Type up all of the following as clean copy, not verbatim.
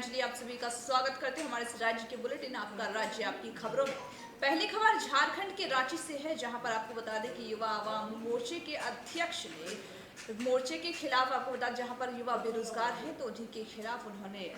अंजलि आप सभी का स्वागत करते हैं हमारे इस राज्य के बुलेटिन आपका राज्य आपकी खबरों में। पहली खबर झारखंड के रांची से है, जहां पर आपको बता दें कि युवा आवाम मोर्चे के अध्यक्ष ने मोर्चे के खिलाफ आपको बता, जहां पर युवा बेरोजगार हैं तो उन्हीं के खिलाफ उन्होंने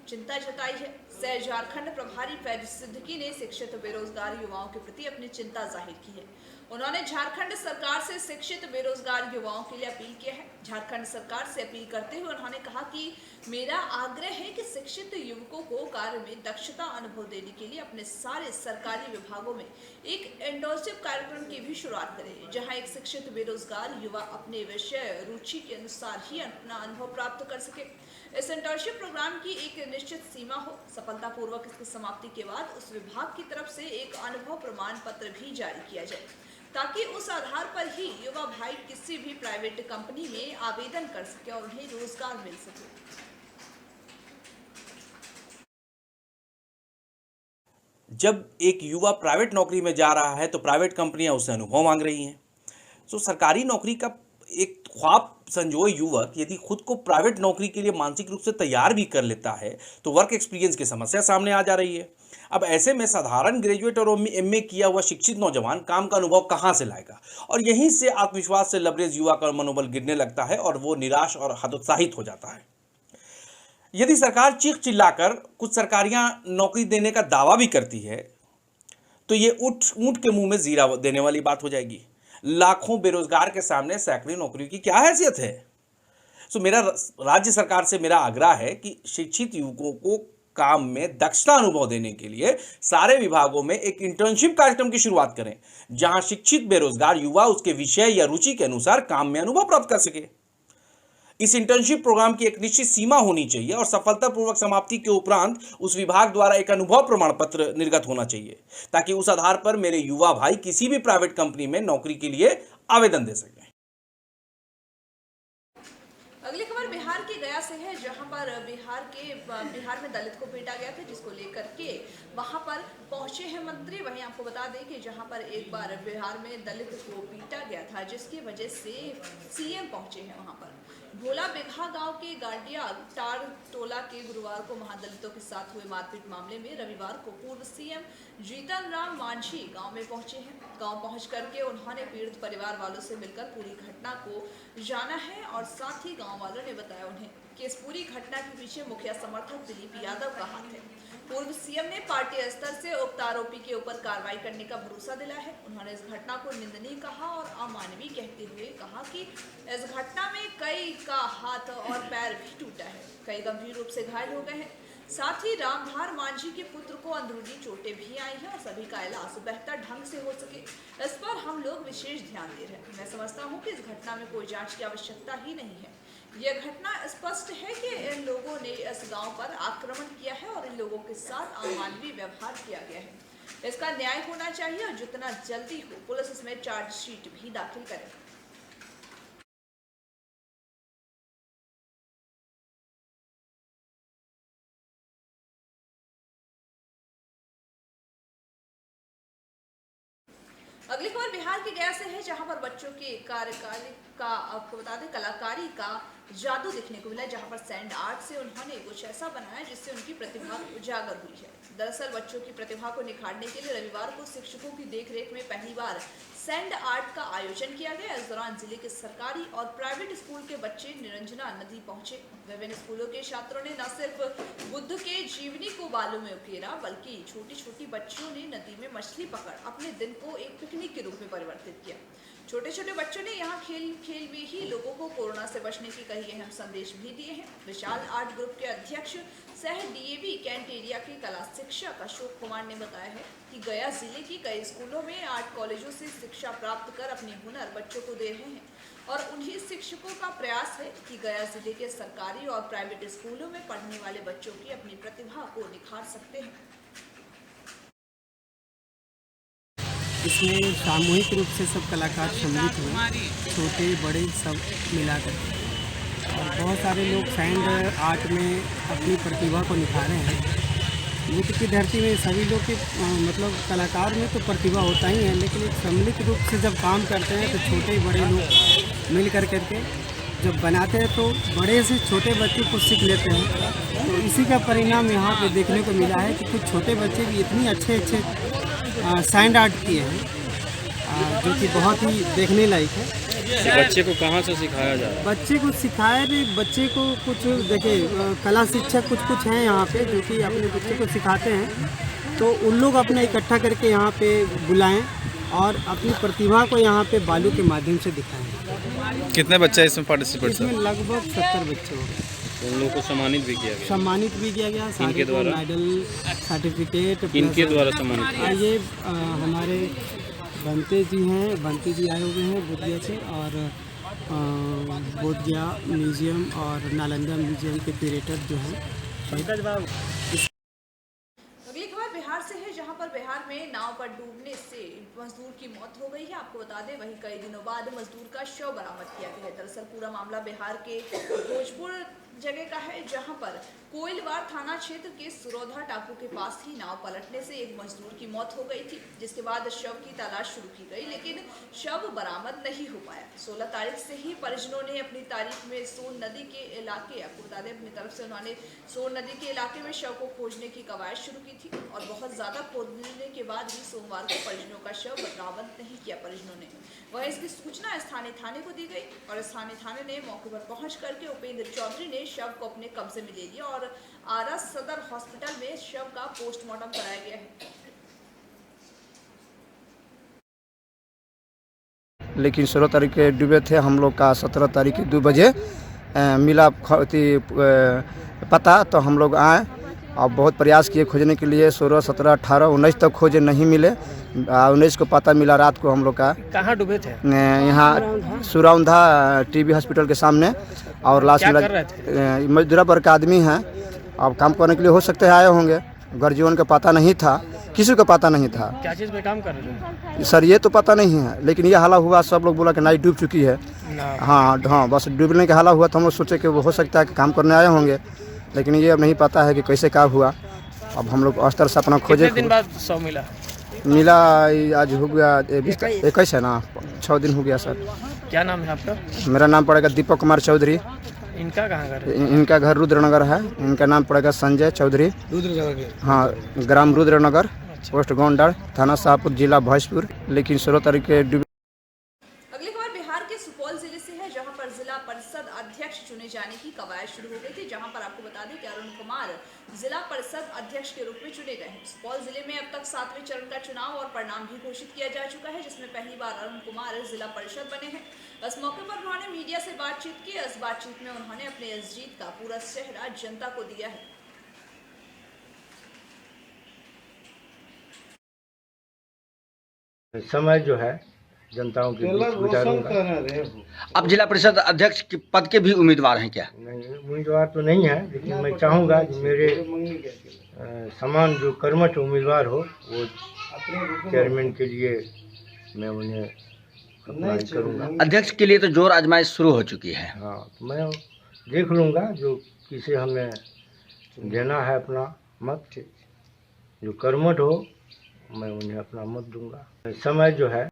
चिंता जताई है। सह झारखंड प्रभारी फैज सिद्दीकी ने शिक्षित बेरोजगार युवाओं के प्रति अपनी चिंता जाहिर की है। उन्होंने झारखंड सरकार से शिक्षित बेरोजगार युवाओं के लिए अपील किया है। झारखंड सरकार से अपील करते हुए उन्होंने कहा कि मेरा आग्रह है कि शिक्षित युवकों को कार्य में दक्षता अनुभव देने के लिए अपने सारे सरकारी विभागों में एक इंटर्नशिप कार्यक्रम की भी शुरुआत करें, जहां एक शिक्षित बेरोजगार युवा अपने विषय रुचि के अनुसार ही अपना अनुभव प्राप्त कर सके। इस इंटर्नशिप प्रोग्राम की एक निश्चित सीमा हो। सफलतापूर्वक इसकी समाप्ति के बाद उस विभाग की तरफ से एक अनुभव प्रमाण पत्र भी जारी किया जाए, ताकि उस आधार पर ही युवा भाई किसी भी प्राइवेट कंपनी में आवेदन कर सके और उन्हें रोजगार मिल सके। जब एक युवा प्राइवेट नौकरी में जा रहा है तो प्राइवेट कंपनियां उससे अनुभव मांग रही हैं। तो सरकारी नौकरी का एक ख्वाब संजोए युवक यदि खुद को प्राइवेट नौकरी के लिए मानसिक रूप से तैयार भी कर लेता है तो वर्क एक्सपीरियंस की समस्या सामने आ जा रही है। अब ऐसे में साधारण ग्रेजुएट और एमए किया हुआ शिक्षित नौजवान काम का अनुभव कहां से लाएगा, और यहीं से आत्मविश्वास से लबरेज युवा का मनोबल गिरने लगता है और वो निराश और हतोत्साहित हो जाता है। यदि सरकार चीख चिल्लाकर कुछ सरकारियां नौकरी देने का दावा भी करती है तो ये ऊंट के मुंह में जीरा देने वाली बात हो जाएगी। लाखों बेरोजगार के सामने सैकड़ों नौकरियों की क्या हैसियत है। मेरा राज्य सरकार से मेरा आग्रह है कि शिक्षित युवकों को काम में दक्षता अनुभव देने के लिए सारे विभागों में एक इंटर्नशिप कार्यक्रम की शुरुआत करें, जहां शिक्षित बेरोजगार युवा उसके विषय या रुचि के अनुसार काम में अनुभव प्राप्त कर सके। इस इंटर्नशिप प्रोग्राम की एक निश्चित सीमा होनी चाहिए और सफलतापूर्वक समाप्ति के उपरांत उस विभाग द्वारा एक अनुभव प्रमाण पत्र निर्गत होना चाहिए, ताकि उस आधार पर मेरे युवा भाई किसी भी प्राइवेट कंपनी में नौकरी के लिए आवेदन दे सकें। अगली खबर बिहार की गया से है, जहां पर बिहार में दलित को पीटा गया था, जिसको लेकर के वहां पर पहुंचे हैं मंत्री। वहीं आपको बता दें कि जहां पर एक बार बिहार में दलित को पीटा गया था, जिसकी वजह से सीएम पहुंचे हैं वहां पर। भोला बिघा गांव के गांडिया टार टोला के गुरुवार को महादलितों के साथ हुए मारपीट मामले में रविवार को पूर्व सीएम जीतन राम मांझी गांव में पहुंचे हैं। गांव पहुंच करके उन्होंने पीड़ित परिवार वालों से मिलकर पूरी घटना को जाना है और साथ ही गांव वालों ने बताया उन्हें कि इस पूरी घटना के पीछे मुखिया समर्थक दिलीप यादव का हाथ है। पूर्व सीएम ने पार्टी स्तर से उक्त आरोपी के ऊपर कार्रवाई करने का भरोसा दिलाया है। उन्होंने इस घटना को निंदनीय कहा और अमानवीय कहते हुए कहा कि इस घटना में कई का हाथ और पैर भी टूटा है, कई गंभीर रूप से घायल हो गए हैं। साथ ही रामधार मांझी के पुत्र को अंदरूनी चोटें भी आई हैं और सभी का इलाज बेहतर ढंग से हो सके, इस पर हम लोग विशेष ध्यान दे रहे हैं। मैं समझता हूं कि इस घटना में कोई जांच की आवश्यकता ही नहीं है। यह घटना स्पष्ट है कि इन लोगों ने इस गांव पर आक्रमण किया है और इन लोगों के साथ अमानवीय व्यवहार किया गया है। इसका न्याय होना चाहिए और जितना जल्दी हो पुलिस इसमें चार्जशीट भी दाखिल करे। अगली खबर बिहार के गया से है, जहां पर बच्चों के कार्यकाली का आपको बता दें कलाकारी का जादू देखने को मिला, जहां पर सैंड आर्ट से उन्होंने कुछ ऐसा बनाया जिससे उनकी प्रतिभा उजागर हुई है। दरअसल बच्चों की प्रतिभा को निखारने के लिए रविवार को शिक्षकों की देखरेख में पहली बार सैंड आर्ट का आयोजन किया गया। इस दौरान जिले के सरकारी और प्राइवेट स्कूल के बच्चे निरंजना नदी पहुंचे। विभिन्न स्कूलों के छात्रों ने न सिर्फ बुद्ध के जीवनी को बालों में उकेरा, बल्कि छोटी छोटी बच्चियों ने नदी में मछली पकड़ अपने दिन को एक पिकनिक के रूप में परिवर्तित किया। छोटे छोटे बच्चों ने यहाँ खेल में ही लोगों को कोरोना से बचने के कई अहम संदेश भी दिए हैं। विशाल आर्ट ग्रुप के अध्यक्ष सह डीएवी कैंट एरिया के कला शिक्षक अशोक कुमार ने बताया है कि गया जिले की कई स्कूलों में आर्ट कॉलेजों से शिक्षा प्राप्त कर अपने हुनर बच्चों को दे रहे हैं और उन्हीं शिक्षकों का प्रयास है कि गया जिले के सरकारी और प्राइवेट स्कूलों में पढ़ने वाले बच्चों की अपनी प्रतिभा को निखार सकते हैं। इसमें सामूहिक रूप से सब कलाकार सम्मिलित हुए, छोटे बड़े सब मिलाकर, और बहुत सारे लोग सैंड आर्ट में अपनी प्रतिभा को निखारे हैं। नृत्य की धरती में सभी लोग के मतलब कलाकार में तो प्रतिभा होता ही है, लेकिन एक सम्मिलित रूप से जब काम करते हैं तो छोटे बड़े लोग मिल कर करके जब बनाते हैं तो बड़े से छोटे बच्चे कुछ सीख लेते हैं। तो इसी का परिणाम यहाँ पे देखने को मिला है कि कुछ छोटे बच्चे भी इतनी अच्छे सैंड आर्ट किए हैं जो कि बहुत ही देखने लायक है। बच्चे को कहाँ से सिखाया जा रहा है? बच्चे को सिखाया भी, बच्चे को कुछ देखिए कला शिक्षक कुछ हैं यहाँ पे जो कि अपने बच्चे को सिखाते हैं, तो उन लोग अपना इकट्ठा करके यहाँ पे बुलाएं और अपनी प्रतिभा को यहाँ पे बालू के माध्यम से दिखाएं। कितने बच्चे इसमें पार्टिसिपेट? इसमें लगभग 70 बच्चे हो गए। उन लोगों को सम्मानित भी किया गया? सम्मानित भी किया गया, सारे को मेडल, सर्टिफिकेट। किनके द्वारा सम्मानित किया? ये हमारे बंते जी हैं, बंते जी आए हुए हैं बोधगया से, और बोधगया म्यूजियम और नालंदा म्यूजियम के क्यूरेटर जो हैं। अगली खबर बिहार से है, जहां पर बिहार में नाव पर डूबने से मजदूर की मौत हो गई है। आपको बता दें, वहीं कई दिनों बाद मजदूर का शव बरामद किया गया है। दरअसल पूरा मामला बिहार के भोजपुर जगह का है, जहां पर कोइलवार थाना क्षेत्र के सुरौधा टापू के पास ही नाव पलटने से एक मजदूर की मौत हो गई थी, जिसके बाद शव की तलाश शुरू की गई, लेकिन शव बरामद नहीं हो पाया। 16 तारीख से ही परिजनों ने अपनी तारीख में सोन नदी के इलाके, आपको बता दें अपनी तरफ से उन्होंने सोन नदी के इलाके में शव को खोजने की कवायद शुरू की थी, और बहुत ज़्यादा खोजने के बाद भी सोमवार को परिजनों का शव बरामद नहीं किया परिजनों ने। वह इसकी सूचना स्थानीय थाने को दी गई, और स्थानीय थाने ने मौके पर पहुंच करके उपेंद्र चौधरी ने शव को अपने कब्जे में ले लिया, और आरा सदर हॉस्पिटल में शव का पोस्टमार्टम कराया गया है। लेकिन 16 तारीख के डूबे थे, हम लोग का 17 तारीख के 2 बजे मिला पता, तो हम लोग आए और बहुत प्रयास किए खोजने के लिए। 16, 17, 18, 19 तक खोजे, नहीं मिले। 19 को पता मिला रात को हम लोग का। कहाँ डूबे थे? यहाँ सुरौधा टीबी हॉस्पिटल के सामने। और लास्ट में मजदूरा पर का आदमी है, अब काम करने के लिए हो सकते हैं आए होंगे। गर्जीवन का पता नहीं था, किसी को पता नहीं था। क्या चीज़ पे काम कर रहे थे सर? ये तो पता नहीं है, लेकिन ये हाला हुआ, सब लोग बोला कि नाई डूब चुकी है। हाँ, बस डूबने का हाला हुआ, तो हम लोग सोचे कि वो हो सकता है कि काम करने आए होंगे, लेकिन ये अब नहीं पता है कि कैसे क्या हुआ। अब हम लोग अस्तर से अपना खोजे। कितने दिन बाद शव मिला? आज हो गया 21 है ना, 6 दिन हो गया सर। क्या नाम है आपका? मेरा नाम पड़ेगा दीपक कुमार चौधरी। इनका कहाँ घर है? इनका घर रुद्रनगर है। इनका नाम पड़ेगा संजय चौधरी। हाँ, ग्राम रुद्रनगर, पोस्ट गोंडर, थाना शाहपुर, जिला भोजपुर। लेकिन 16 तारीख के डूबे। अगली खबर बिहार के सुपौल जिले से है, जहां पर जिला परिषद अध्यक्ष चुने जाने की कवायद शुरू हो गई थी। जहां पर आपको बता दें कि अरुण कुमार जिला परिषद अध्यक्ष के रूप में चुने गए हैं। सुपौल जिले में अब तक 7वें चरण का चुनाव और परिणाम भी घोषित किया जा चुका है, जिसमें पहली बार अरुण कुमार जिला परिषद बने हैं। इस मौके पर उन्होंने मीडिया से बातचीत की। इस बातचीत में उन्होंने अपने इस जीत का पूरा सेहरा जनता को दिया है। समय जो है जनताओं के बीच गुजारूंगा। आप जिला परिषद अध्यक्ष के पद के भी उम्मीदवार हैं क्या? नहीं, उम्मीदवार तो नहीं है, लेकिन मैं चाहूँगा कि मेरे समान जो कर्मठ उम्मीदवार हो, वो चेयरमैन के लिए मैं उन्हें अप्लाई करूँगा। अध्यक्ष के लिए तो जोर आजमाइश शुरू हो चुकी है। हाँ, तो मैं देख लूँगा जो किसे हमें देना है अपना मत। जो कर्मठ हो, मैं उन्हें अपना मत दूंगा। समय जो है।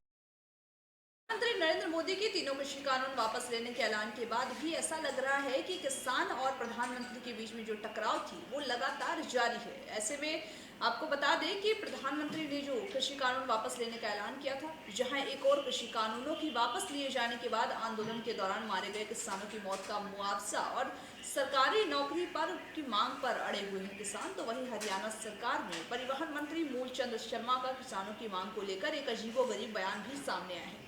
प्रधानमंत्री नरेंद्र मोदी के तीनों कृषि कानून वापस लेने के ऐलान के बाद भी ऐसा लग रहा है कि किसान और प्रधानमंत्री के बीच में जो टकराव थी वो लगातार जारी है। ऐसे में आपको बता दें कि प्रधानमंत्री ने जो कृषि कानून वापस लेने का ऐलान किया था, जहां एक और कृषि कानूनों की वापस लिए जाने के बाद आंदोलन के दौरान मारे गए किसानों की मौत का मुआवजा और सरकारी नौकरी पर की मांग पर अड़े हुए हैं किसान, तो वहीं हरियाणा सरकार में परिवहन मंत्री मूलचंद शर्मा का किसानों की मांग को लेकर एक अजीबोगरीब बयान भी सामने आया है।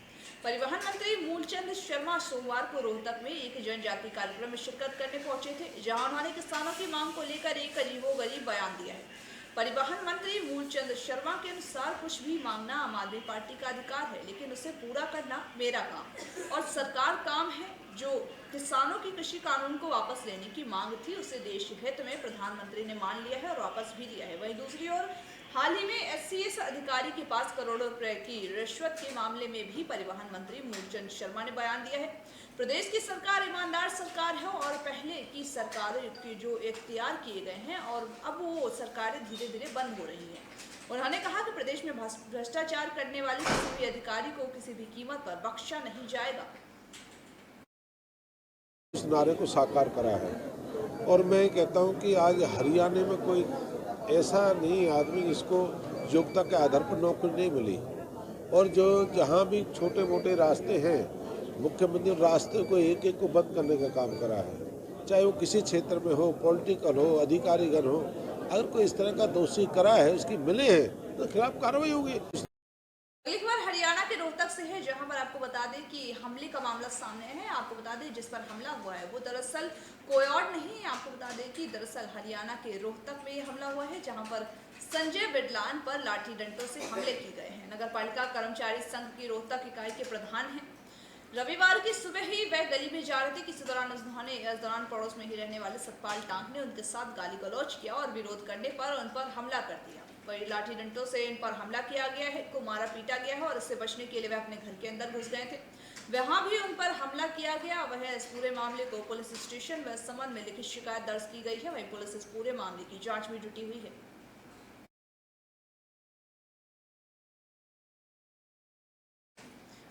परिवहन मंत्री मूलचंद शर्मा सोमवार को रोहतक में एक जनजाति कार्यक्रम में शिरकत करने पहुंचे थे, जहां उन्होंने किसानों की मांग को लेकर एक अजीबोगरीब बयान दिया है। परिवहन मंत्री मूलचंद शर्मा के अनुसार कुछ भी मांगना आम आदमी पार्टी का अधिकार है, लेकिन उसे पूरा करना मेरा काम और सरकार काम है। जो किसानों की कृषि कानून को वापस लेने की मांग थी, उसे देश हित में प्रधानमंत्री ने मान लिया है और वापस भी लिया है। वहीं दूसरी ओर हाल ही में SCS अधिकारी के पास करोड़ों रुपए की रिश्वत के मामले में भी परिवहन मंत्री मूलचंद शर्मा ने बयान दिया है। प्रदेश की सरकार ईमानदार सरकार है और पहले की सरकार के जो इख्तियार किए गए हैं और अब वो सरकारें धीरे धीरे बंद हो रही हैं। उन्होंने कहा कि प्रदेश में भ्रष्टाचार करने वाले किसी भी अधिकारी को किसी भी कीमत पर बख्शा नहीं जाएगा। उस नारे को साकार करा है। और मैं कहता हूं कि आज हरियाणा में कोई ऐसा नहीं आदमी जिसको योग्यता के आधार पर नौकरी नहीं मिली। और जो जहां भी छोटे मोटे रास्ते हैं, मुख्यमंत्री रास्ते को एक एक को बंद करने का काम करा है, चाहे वो किसी क्षेत्र में हो, पॉलिटिकल हो, अधिकारीगण हो। अगर कोई इस तरह का दोषी करा है, उसकी मिले हैं तो खिलाफ कार्रवाई होगी। अगली खबर हरियाणा के रोहतक से है, जहां पर आपको बता दें कि हमले का मामला सामने है। आपको बता दें जिस पर हमला हुआ है वो दरअसल कोई और नहीं। आपको बता दें कि दरअसल हरियाणा के रोहतक में ये हमला हुआ है, जहां पर संजय बिडलान पर लाठी डंडों से हमले किए गए हैं। नगर पालिका कर्मचारी संघ की रोहतक इकाई के प्रधान हैं। रविवार की सुबह ही वह गली में जा रहे थे कि इस दौरान पड़ोस में ही रहने वाले सतपाल टांग ने उनके साथ गाली गलौज किया और विरोध करने पर उन पर हमला कर दिया। वही लाठी डंडों से इन पर हमला किया गया है, को मारा पीटा गया है और इससे बचने के लिए वह अपने घर के अंदर घुस गए थे। वहां भी उन पर हमला किया गया। वह इस पूरे मामले को पुलिस स्टेशन व संबंध में लिखित शिकायत दर्ज की गई है। वही पुलिस इस पूरे मामले की जाँच में जुटी हुई है।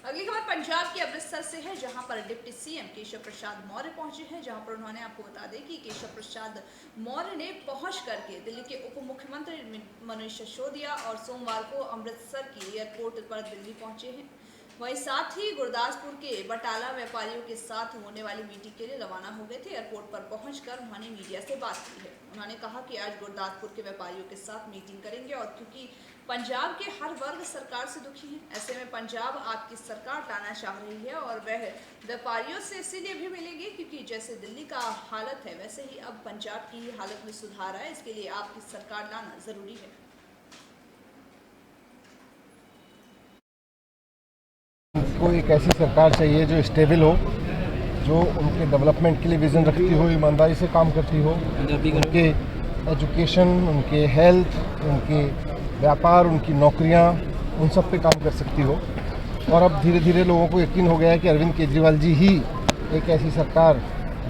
अगली खबर पंजाब के अमृतसर से है, जहां पर डिप्टी सीएम केशव प्रसाद मौर्य पहुंचे हैं। जहां पर उन्होंने, आपको बता दें कि केशव प्रसाद मौर्य ने पहुंच करके दिल्ली के उप मुख्यमंत्री मनीष सिसोदिया और सोमवार को अमृतसर की एयरपोर्ट पर दिल्ली पहुंचे हैं। वहीं साथ ही गुरदासपुर के बटाला व्यापारियों के साथ होने वाली मीटिंग के लिए रवाना हो गए थे। एयरपोर्ट पर पहुंचकर उन्होंने मीडिया से बात की है। उन्होंने कहा कि आज गुरदासपुर के व्यापारियों के साथ मीटिंग करेंगे और क्योंकि पंजाब के हर वर्ग सरकार से दुखी है, ऐसे में पंजाब आपकी सरकार लाना चाह रही है और वह व्यापारियों से इसीलिए भी मिलेंगे क्योंकि जैसे दिल्ली का हालत है वैसे ही अब पंजाब की हालत में सुधार आए, इसके लिए आपकी सरकार लाना जरूरी है। उनको एक ऐसी सरकार चाहिए जो स्टेबल हो, जो उनके डेवलपमेंट के लिए विजन रखती हो, ईमानदारी से काम करती हो, उनके एजुकेशन, उनके हेल्थ, उनके व्यापार, उनकी नौकरियां, उन सब पे काम कर सकती हो। और अब धीरे धीरे लोगों को यकीन हो गया है कि अरविंद केजरीवाल जी ही एक ऐसी सरकार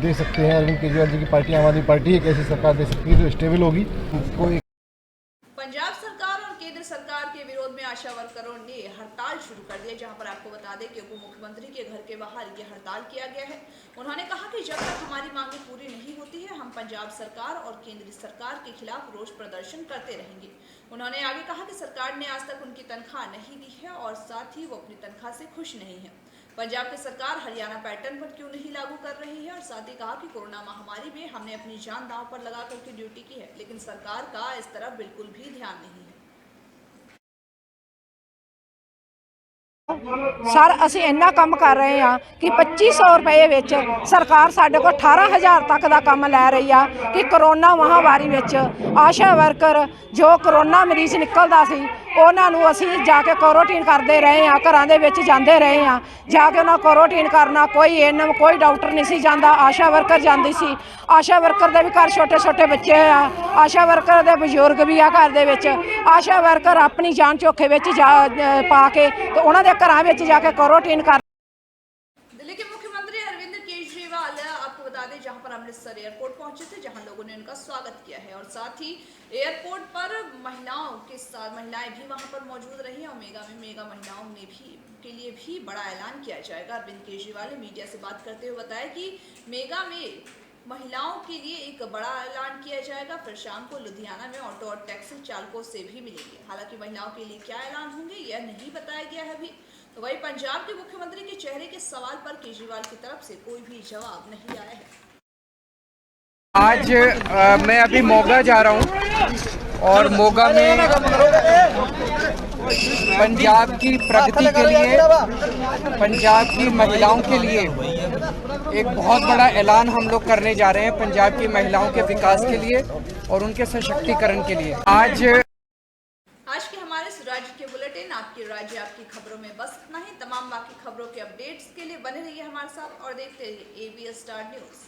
दे सकते हैं। अरविंद केजरीवाल जी की पार्टी, आम आदमी पार्टी, एक ऐसी सरकार दे सकती है जो स्टेबल होगी। पंजाब सरकार और केंद्र सरकार के विरोध में आशा वर्करों ने हड़ताल शुरू कर दिया, जहां पर आपको बता दें कि उप मुख्यमंत्री के घर के बाहर ये हड़ताल किया गया है। उन्होंने कहा कि जब तक हमारी मांगें पूरी नहीं होती है, हम पंजाब सरकार और केंद्र सरकार के खिलाफ रोष प्रदर्शन करते रहेंगे। उन्होंने आगे कहा कि सरकार ने आज तक उनकी तनख्वाह नहीं दी है और साथ ही वो अपनी तनख्वाह से खुश नहीं है। पंजाब की सरकार हरियाणा पैटर्न पर क्यों नहीं लागू कर रही है और साथ ही कहा कि कोरोना महामारी में हमने अपनी जान दांव पर लगा करके ड्यूटी की है, लेकिन सरकार का इस तरफ बिल्कुल भी ध्यान नहीं है। सर ਅਸੀਂ ਇੰਨਾ ਕੰਮ ਕਰ ਰਹੇ ਆ ਕਿ 2500 ਰੁਪਏ ਵਿੱਚ ਸਰਕਾਰ ਸਾਡੇ ਕੋਲ 18000 ਤੱਕ ਦਾ ਕੰਮ ਲੈ ਰਹੀ ਆ ਕਿ ਕਰੋਨਾ ਮਹਾਮਾਰੀ ਵਿੱਚ ਆਸ਼ਾ ਵਰਕਰ ਜੋ ਕਰੋਨਾ ਮਰੀਜ਼ ਨਿਕਲਦਾ ਸੀ ਉਹਨਾਂ ਨੂੰ ਅਸੀਂ ਜਾ ਕੇ ਕੁਆਰੰਟਾਈਨ ਕਰਦੇ ਰਹੇ ਆ, ਘਰਾਂ ਦੇ ਵਿੱਚ ਜਾਂਦੇ ਰਹੇ ਆ, ਜਾ ਕੇ ਉਹਨਾਂ ਕੁਆਰੰਟਾਈਨ ਕਰਨਾ। ਕੋਈ ਐਨਐਮ, ਕੋਈ ਡਾਕਟਰ ਨਹੀਂ ਸੀ ਜਾਂਦਾ, ਆਸ਼ਾ ਵਰਕਰ ਜਾਂਦੀ ਸੀ। ਆਸ਼ਾ ਵਰਕਰ ਦੇ ਵੀ ਘਰ ਛੋਟੇ ਛੋਟੇ ਬੱਚੇ ਆ, ਆਸ਼ਾ ਵਰਕਰ ਦੇ ਬਜ਼ੁਰਗ ਵੀ ਆ ਘਰ ਦੇ ਵਿੱਚ। ਆਸ਼ਾ ਵਰਕਰ ਆਪਣੀ ਜਾਨ ਝੋਖੇ ਵਿੱਚ ਪਾ ਕੇ ਤੇ ਉਹਨਾਂ ਦੇ घरों में जाके क्वारंटाइन कर। दिल्ली के मुख्यमंत्री अरविंद केजरीवाल, आपको बता दें, जहां पर अमृतसर एयरपोर्ट पहुंचे थे, जहां लोगों ने उनका स्वागत किया है और साथ ही एयरपोर्ट पर महिलाएं भी वहां पर मौजूद रही और मेगा महिलाओं में भी के लिए भी बड़ा ऐलान किया जाएगा। अरविंद केजरीवाल ने मीडिया से बात करते हुए बताया कि मेगा में महिलाओं के लिए एक बड़ा ऐलान किया जाएगा। फिर शाम को लुधियाना में ऑटो और टैक्सी चालकों से भी मिलेंगे। हालांकि महिलाओं के लिए क्या ऐलान होंगे यह नहीं बताया गया है अभी। तो वही पंजाब के मुख्यमंत्री के चेहरे के सवाल पर केजरीवाल की तरफ से कोई भी जवाब नहीं आया है। आज मैं अभी मोगा जा रहा हूं और मोगा में पंजाब की प्रगति के लिए, पंजाब की महिलाओं के लिए एक बहुत बड़ा ऐलान हम लोग करने जा रहे हैं, पंजाब की महिलाओं के विकास के लिए और उनके सशक्तिकरण के लिए। आज के हमारे राज्य के बुलेटिन आपके राज्य आपकी खबरों में बस इतना ही। तमाम बाकी खबरों के अपडेट्स के लिए बने रहिए हमारे साथ और देखते रहिए ABS स्टार न्यूज़।